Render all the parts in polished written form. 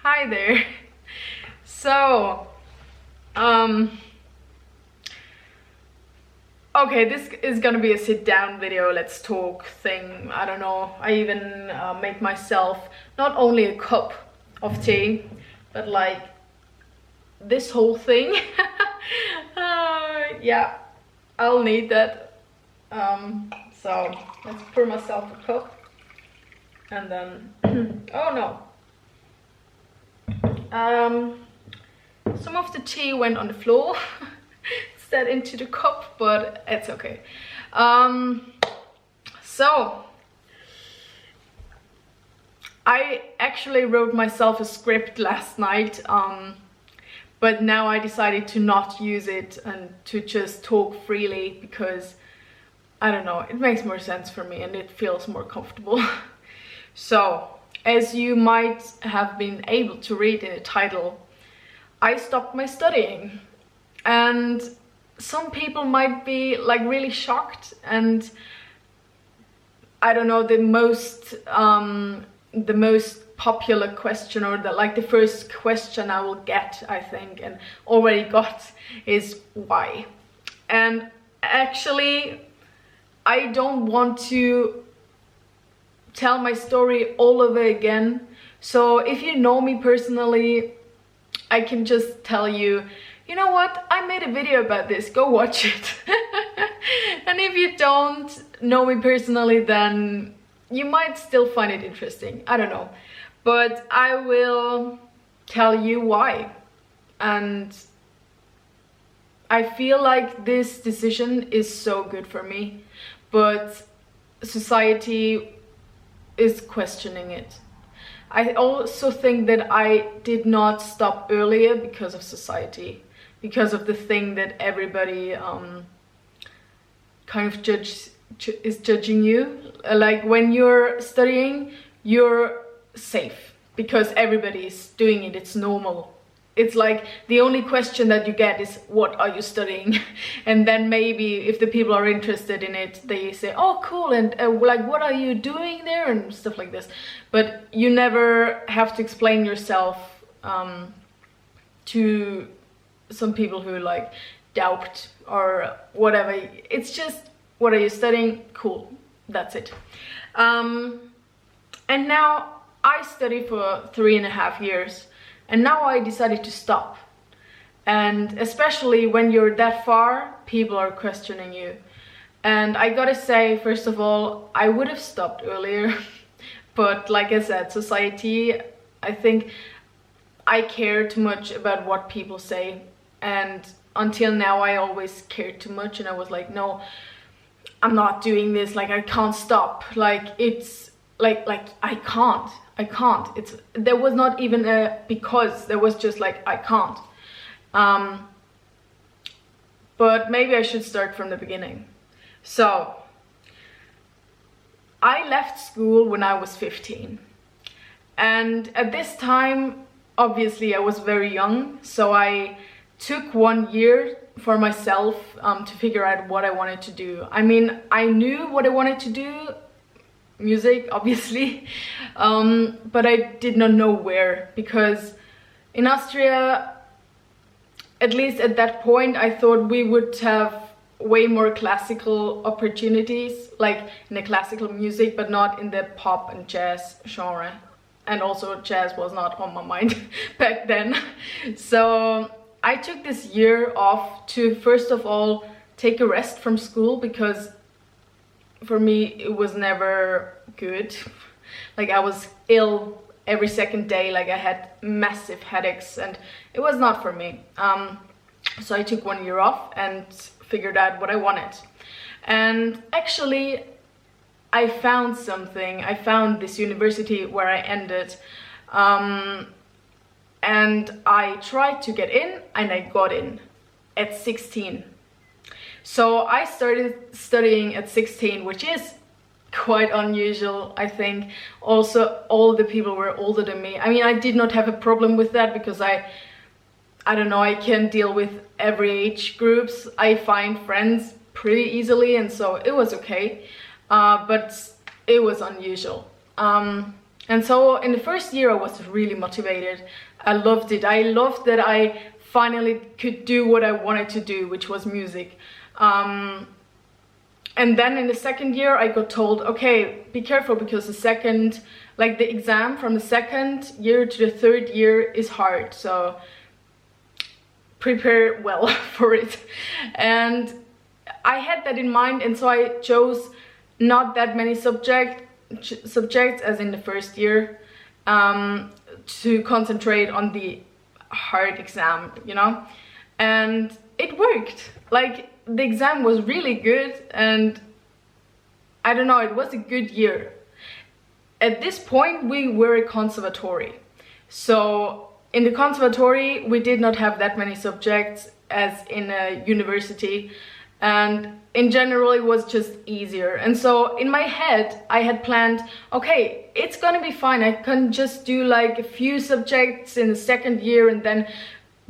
Hi there. So, okay, this is gonna be a sit-down video, let's talk thing. I don't know. I even made myself not only a cup of tea, but like this whole thing. Yeah, I'll need that. So let's pour myself a cup, and then oh no. Some of the tea went on the floor instead into the cup, but it's okay. So I actually wrote myself a script last night, but now I decided to not use it and to just talk freely because I don't know, it makes more sense for me and it feels more comfortable. So, as you might have been able to read in the title, I stopped my studying, and some people might be like really shocked, and I don't know, the most popular question, or the first question I will get, I think, and already got, is why? And actually I don't want to tell my story all over again. So if you know me personally, I can just tell you, you know what, I made a video about this, go watch it. And if you don't know me personally, then you might still find it interesting, I don't know. But I will tell you why. And I feel like this decision is so good for me, but society is questioning it. I also think that I did not stop earlier because of society, because of the thing that everybody kind of is judging you. Like when you're studying, you're safe because everybody is doing it, it's normal. It's like the only question that you get is, what are you studying? And then maybe if the people are interested in it, they say, oh cool, and like what are you doing there and stuff like this. But you never have to explain yourself to some people who like doubt or whatever. It's just, what are you studying? Cool, that's it. And now I studied for 3.5 years. And now I decided to stop. And especially when you're that far, people are questioning you. And I gotta say, first of all, I would have stopped earlier. But like I said, society, I think I care too much about what people say. And until now, I always cared too much. And I was like, no, I'm not doing this. Like, I can't stop. Like, it's like I can't. There was not even a because, there was just like, I can't. But maybe I should start from the beginning. So, I left school when I was 15. And at this time, obviously I was very young. So I took 1 year for myself to figure out what I wanted to do. I mean, I knew what I wanted to do, music obviously, but I did not know where, because in Austria, at least at that point, I thought we would have way more classical opportunities, like in the classical music, but not in the pop and jazz genre. And also jazz was not on my mind back then. So I took this year off to first of all take a rest from school, because for me it was never good. Like I was ill every second day, like I had massive headaches, and it was not for me. So I took 1 year off and figured out what I wanted. And actually I found something. I found this university where I ended, and I tried to get in, and I got in at 16. So I started studying at 16, which is quite unusual, I think. Also, all the people were older than me. I mean, I did not have a problem with that, because I don't know, I can deal with every age groups. I find friends pretty easily, and so it was okay. But it was unusual. And so in the first year I was really motivated. I loved it. I loved that I finally could do what I wanted to do, which was music. And then in the second year I got told, okay, be careful, because the exam from the second year to the third year is hard, so prepare well for it. And I had that in mind, and so I chose not that many subjects as in the first year, to concentrate on the hard exam, you know. And it worked. Like, the exam was really good, and I don't know, it was a good year. At this point we were a conservatory, so in the conservatory we did not have that many subjects as in a university, and in general it was just easier. And so in my head I had planned, okay, it's gonna be fine, I can just do like a few subjects in the second year and then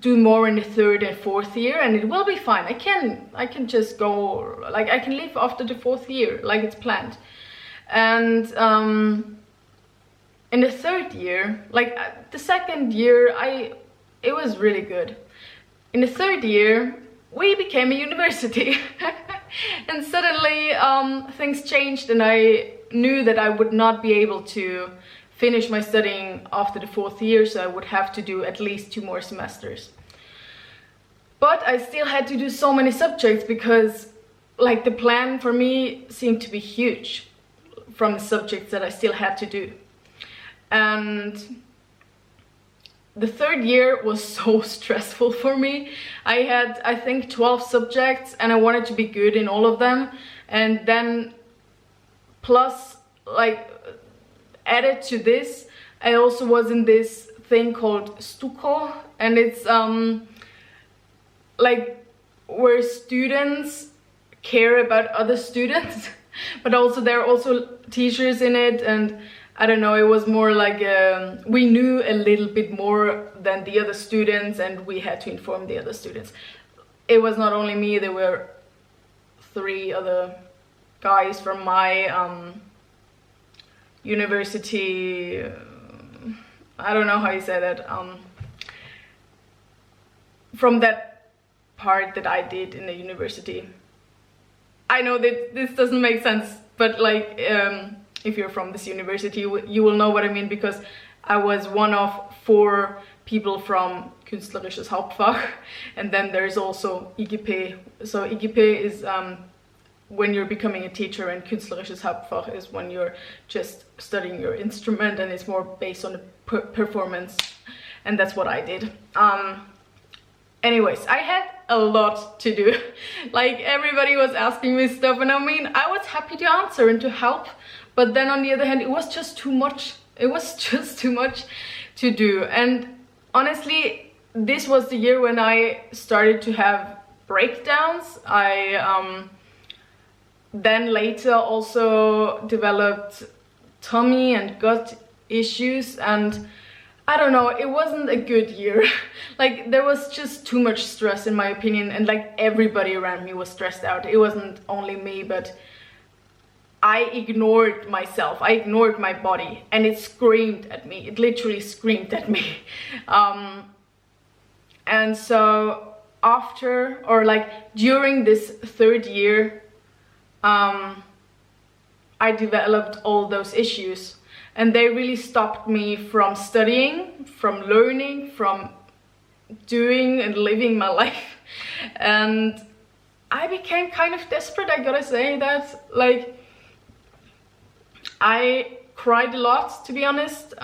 do more in the third and fourth year, and it will be fine. I can just go, like, I can leave after the fourth year like it's planned. And in the third year, like the second year, it was really good. In the third year we became a university and suddenly things changed, and I knew that I would not be able to finish my studying after the fourth year, so I would have to do at least 2 more semesters. But I still had to do so many subjects because, like, the plan for me seemed to be huge from the subjects that I still had to do. And the third year was so stressful for me. I had, I think, 12 subjects, and I wanted to be good in all of them. And then plus, like, added to this, I also was in this thing called Stuco, and it's like where students care about other students, but also there are also teachers in it, and I don't know, it was more like we knew a little bit more than the other students, and we had to inform the other students. It was not only me, there were 3 other guys from my university, I don't know how you say that, from that part that I did in the university. I know that this doesn't make sense, but like, if you're from this university, you will know what I mean, because I was one of 4 people from Künstlerisches Hauptfach, and then there's also IGP. So IGP is when you're becoming a teacher, and Künstlerisches Hauptfach is when you're just studying your instrument, and it's more based on the performance, and that's what I did. Anyways, I had a lot to do. Like, everybody was asking me stuff, and I mean, I was happy to answer and to help, but then on the other hand, it was just too much. It was just too much to do. And honestly, this was the year when I started to have breakdowns. I then later also developed tummy and gut issues, and I don't know, it wasn't a good year. Like, there was just too much stress in my opinion, and like everybody around me was stressed out. It wasn't only me, but I ignored myself, I ignored my body, and it screamed at me. It literally screamed at me. And so after, or like during this third year, I developed all those issues, and they really stopped me from studying, from learning, from doing and living my life. And I became kind of desperate, I gotta say that. Like, I cried a lot, to be honest,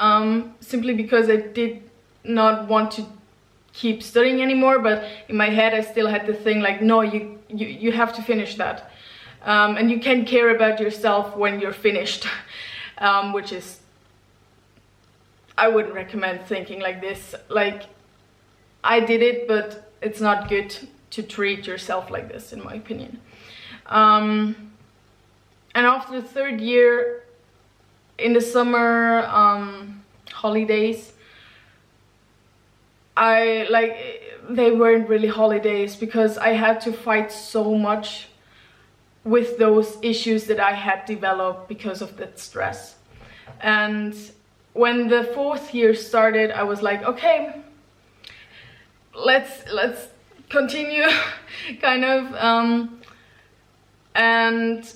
simply because I did not want to keep studying anymore, but in my head I still had the thing like, no, you have to finish that. And you can care about yourself when you're finished, which is, I wouldn't recommend thinking like this. Like, I did it, but it's not good to treat yourself like this, in my opinion. And after the third year, in the summer holidays, they weren't really holidays, because I had to fight so much with those issues that I had developed because of that stress. And when the 4th year started, I was like, okay, let's continue, kind of. And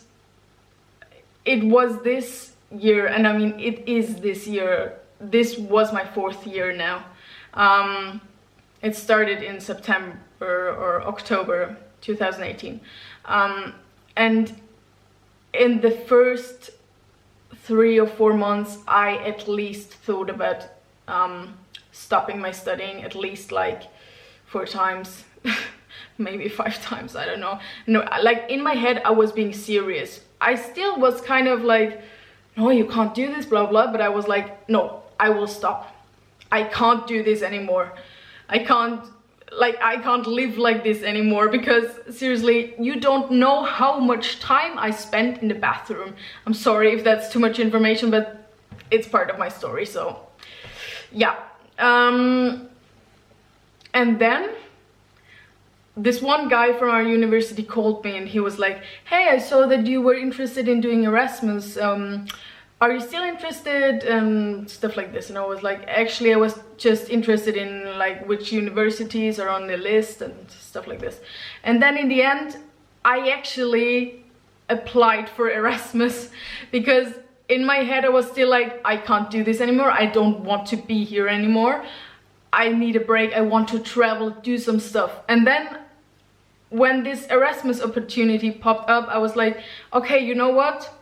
it was this year, and I mean, it is this year. This was my 4th year now. It started in September or October 2018. And in the first 3 or 4 months, I at least thought about stopping my studying, at least like 4 times, maybe 5 times, I don't know. No, like in my head, I was being serious. I still was kind of like, no, you can't do this, blah, blah, but I was like, no, I will stop. I can't do this anymore. I can't live like this anymore, because seriously, you don't know how much time I spent in the bathroom. I'm sorry if that's too much information, but it's part of my story, so yeah. And then this one guy from our university called me, and he was like, hey, I saw that you were interested in doing Erasmus. Are you still interested? Stuff like this. And I was like, actually, I was just interested in like which universities are on the list and stuff like this. And then in the end, I actually applied for Erasmus, because in my head I was still like, I can't do this anymore. I don't want to be here anymore. I need a break. I want to travel, do some stuff. And then when this Erasmus opportunity popped up, I was like, okay, you know what?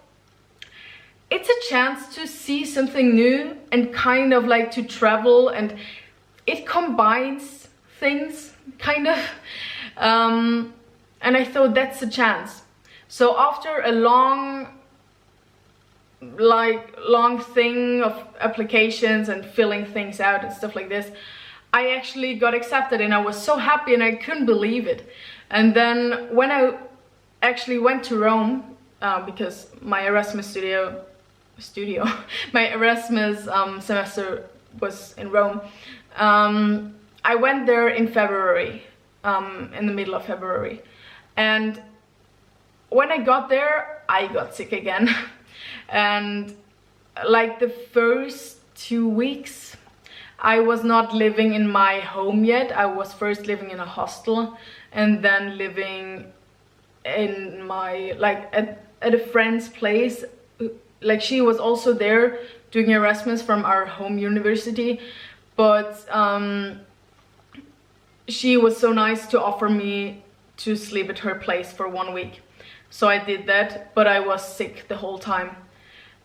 It's a chance to see something new and kind of like to travel, and it combines things, kind of. And I thought that's a chance. So after a long thing of applications and filling things out and stuff like this, I actually got accepted, and I was so happy and I couldn't believe it. And then when I actually went to Rome, because my Erasmus my Erasmus semester was in Rome, I went there in February, in the middle of February. And when I got there, I got sick again. And like the first 2 weeks, I was not living in my home yet. I was first living in a hostel, and then living in my, like at a friend's place. Like she was also there doing Erasmus from our home university, but she was so nice to offer me to sleep at her place for 1 week. So I did that, but I was sick the whole time.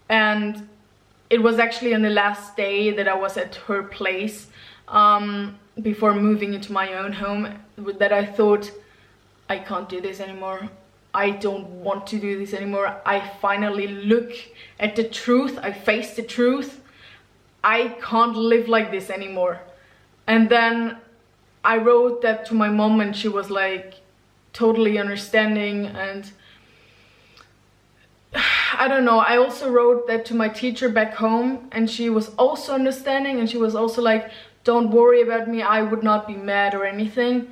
And it was actually on the last day that I was at her place, before moving into my own home, that I thought, I can't do this anymore. I don't want to do this anymore. I finally look at the truth. I face the truth. I can't live like this anymore. And then I wrote that to my mom, and she was like totally understanding. And I don't know, I also wrote that to my teacher back home, and she was also understanding, and she was also like, don't worry about me, I would not be mad or anything.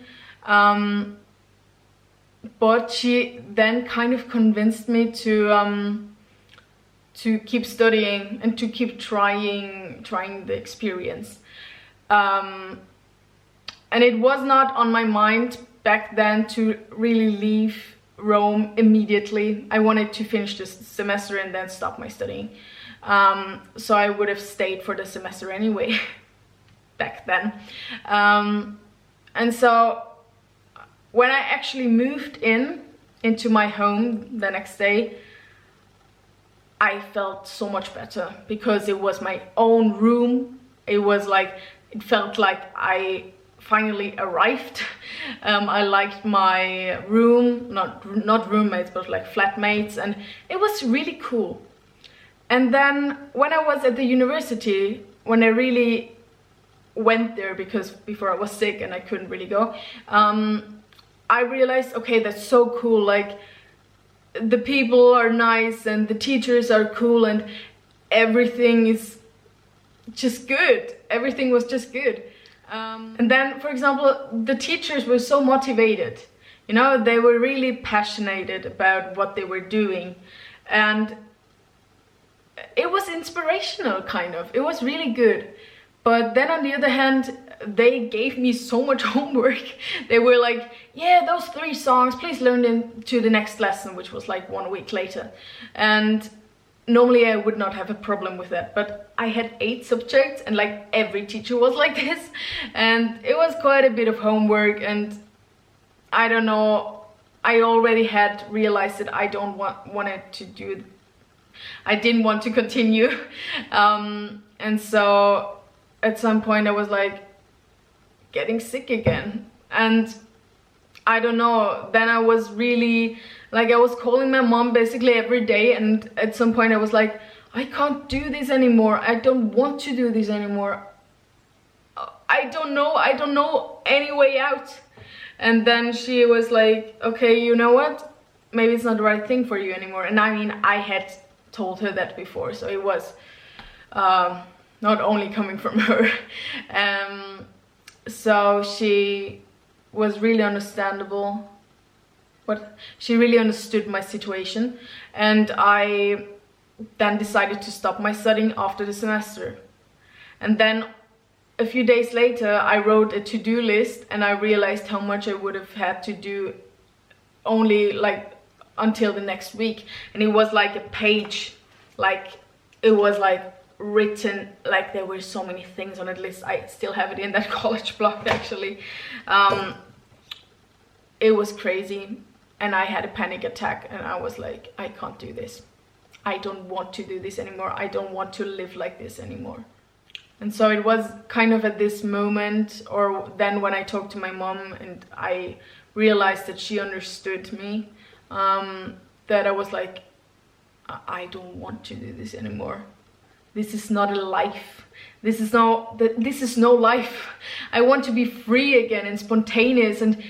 But she then kind of convinced me to keep studying and to keep trying the experience. And it was not on my mind back then to really leave Rome immediately. I wanted to finish this semester and then stop my studying. So I would have stayed for the semester anyway, back then. And so when I actually moved into my home the next day, I felt so much better, because it was my own room. It was like, it felt like I finally arrived. I liked my room, not roommates, but like flatmates, and it was really cool. And then when I was at the university, when I really went there, because before I was sick and I couldn't really go, I realized, okay, that's so cool, like the people are nice and the teachers are cool and everything is just good. Everything was just good. And then, for example, the teachers were so motivated, you know, they were really passionate about what they were doing. And it was inspirational, kind of. It was really good. But then on the other hand, they gave me so much homework. They were like, yeah, those 3 songs, please learn them to the next lesson, which was like 1 week later. And normally I would not have a problem with that, but I had 8 subjects, and like every teacher was like this, and it was quite a bit of homework. And I don't know, I already had realized that I didn't want to continue. And so at some point I was like getting sick again, and I don't know, then I was really like, I was calling my mom basically every day, and at some point I was like, I can't do this anymore, I don't want to do this anymore, I don't know any way out. And then she was like, okay, you know what, maybe it's not the right thing for you anymore. And I mean, I had told her that before, so it was not only coming from her. So she was really understandable, but she really understood my situation, and I then decided to stop my studying after the semester. And then a few days later I wrote a to-do list, and I realized how much I would have had to do only like until the next week. And it was like a page, like it was like written, like there were so many things on that list. I still have it in that college blog actually. It was crazy, and I had a panic attack, and I was like, I can't do this, I don't want to do this anymore, I don't want to live like this anymore. And so it was kind of at this moment, or then when I talked to my mom and I realized that she understood me, that I was like, I don't want to do this anymore. This is not a life. This is no life. I want to be free again and spontaneous and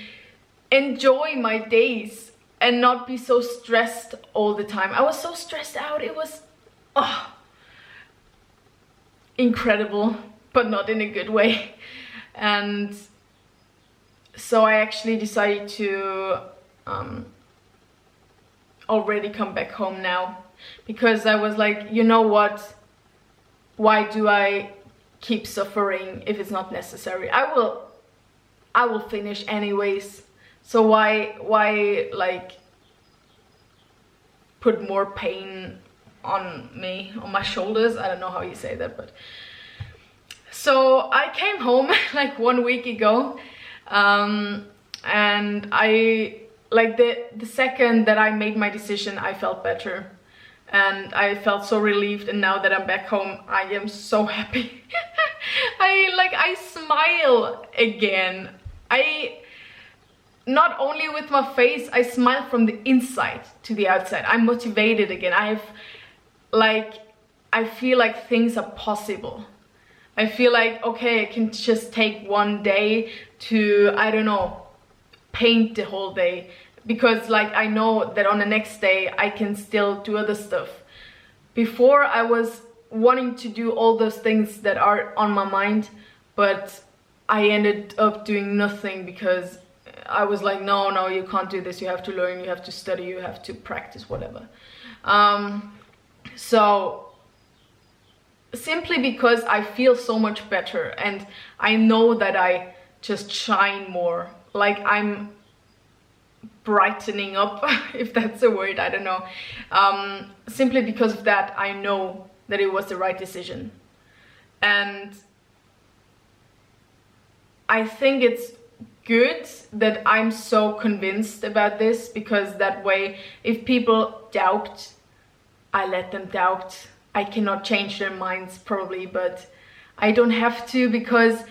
enjoy my days and not be so stressed all the time. I was so stressed out. It was incredible, but not in a good way. And so I actually decided to already come back home now, because I was like, you know what, why do I keep suffering if it's not necessary? I will finish anyways, so why like put more pain on me, on my shoulders? I don't know how you say that, but so I came home like 1 week ago, and I like the second that I made my decision, I felt better, and I felt so relieved. And now that I'm back home, I am so happy. I smile again. Not only with my face, I smile from the inside to the outside. I'm motivated again. I feel like things are possible. I feel like, okay, I can just take one day to, I don't know, paint the whole day, because like I know that on the next day I can still do other stuff. Before I was wanting to do all those things that are on my mind, but I ended up doing nothing because I was like, no, you can't do this, you have to learn, you have to study, you have to practice, whatever. So simply because I feel so much better, and I know that I just shine more, like I'm brightening up, if that's a word, I don't know. Simply because of that, I know that it was the right decision. And I think it's good that I'm so convinced about this, because that way, if people doubt, I let them doubt. I cannot change their minds probably, but I don't have to, because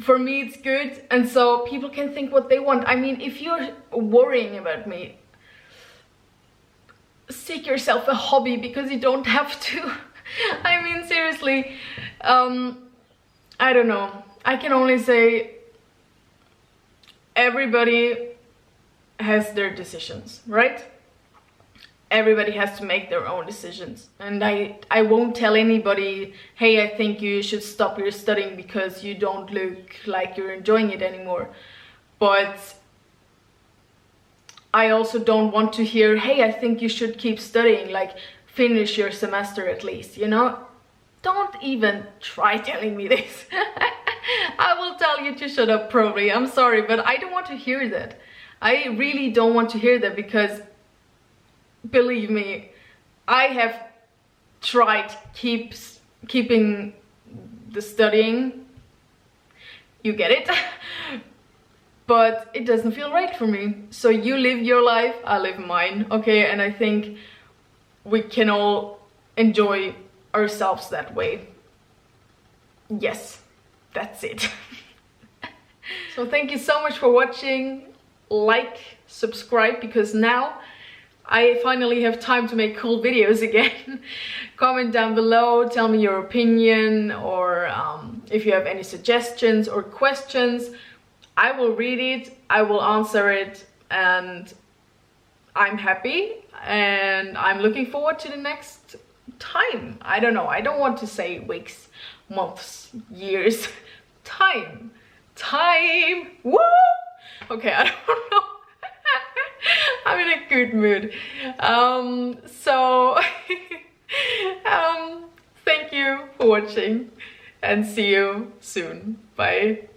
for me it's good, and so people can think what they want. I mean, if you're worrying about me, seek yourself a hobby, because you don't have to. I mean, seriously, I don't know. I can only say everybody has their decisions, right? Everybody has to make their own decisions, and I won't tell anybody, hey, I think you should stop your studying because you don't look like you're enjoying it anymore. But I also don't want to hear, hey, I think you should keep studying. Like, finish your semester at least, you know? Don't even try telling me this. I will tell you to shut up probably. I'm sorry, but I don't want to hear that. I really don't want to hear that, because believe me, I have tried keeping the studying. You get it? But it doesn't feel right for me. So you live your life, I live mine, okay? And I think we can all enjoy ourselves that way. Yes, that's it. So thank you so much for watching. Like, subscribe, because now I finally have time to make cool videos again. Comment down below, tell me your opinion, or if you have any suggestions or questions. I will read it, I will answer it, and I'm happy, and I'm looking forward to the next time. I don't know, I don't want to say weeks, months, years. Time, woo! Okay, I don't know. I'm in a good mood. Thank you for watching, and see you soon. Bye.